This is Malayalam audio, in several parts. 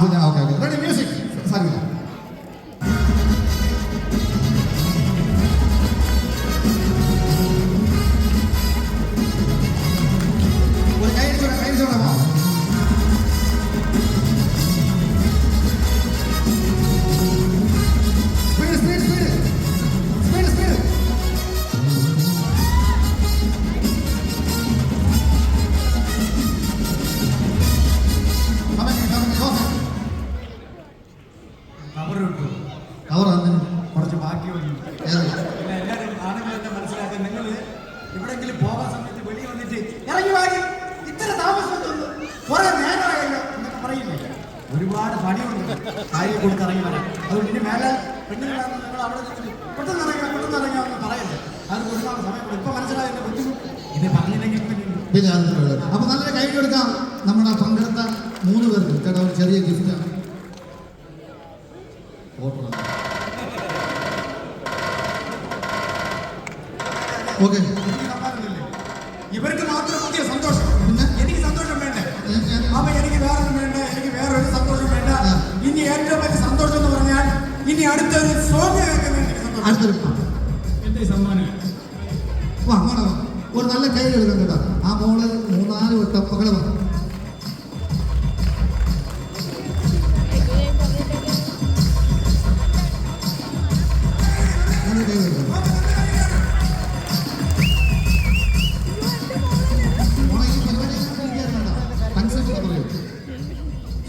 പിന്നെ ഓക്കെ റെഡി മ്യൂസിക് സാധിക്കില്ല. ഒരു കൈ അടിച്ചോടാ കുറച്ച് ബാക്കിയുണ്ട്. എല്ലാവരും ആണുങ്ങളെന്നെ മനസ്സിലാക്കാൻ നിങ്ങൾ എവിടെങ്കിലും പോകാൻ സമയത്ത് വെളി വന്നിട്ട് ഇറങ്ങി വാങ്ങി ഇത്ര താമസം കുറെ നേരമായല്ലോ എന്നൊക്കെ പറയില്ലേ. ഒരുപാട് പണിയുണ്ട് കാര്യം കൊടുത്ത് ഇറങ്ങി വരാം. അതുകൊണ്ട് ഇനി മേലെ പെണ്ണുങ്ങളാണ് നിങ്ങൾ അവിടെ പെട്ടെന്ന് ഇറങ്ങാമെന്ന് പറയല്ലേ. അത് ഒരുപാട് സമയം കൊടുക്കും. ഇപ്പൊ മനസ്സിലായതിന്റെ ബുദ്ധിമുട്ട് ഇത് പറഞ്ഞില്ലെങ്കിൽ പിന്നെ അപ്പൊ നല്ലൊരു കൈ കൊടുക്കാം നമ്മുടെ പങ്കെടുത്ത 3 പേർക്ക്. കേട്ടോ, ഒരു ചെറിയ ഗിഫ്റ്റാണ്. ഓക്കെ, ഇവർക്ക് മാത്രം പുതിയ സന്തോഷം. പിന്നെ എനിക്ക് സന്തോഷം വേണ്ടേ? അപ്പൊ എനിക്ക് വേറൊന്നും വേണ്ട, എനിക്ക് വേറൊരു സന്തോഷം വേണ്ട. ഇനി ഏറ്റവും വലിയ സന്തോഷം എന്ന് പറഞ്ഞാൽ ഇനി അടുത്തൊരു സോങ് കേൾക്കാൻ വേണ്ടി എന്റെ സമ്മാനം. ഒരു നല്ല കൈ എടുക്കാം കേട്ടോ. ആ മോള് 3-4 വട്ടം മകളെ വന്നു.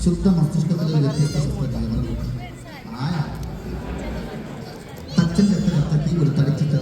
ശുദ്ധ മസ്തിഷ്കത്തിലെ വ്യത്യസ്ത ശസ്ത്രക്രിയകൾ. ടച്ചിൻ്റെ ഒരു തടിച്ചിട്ട്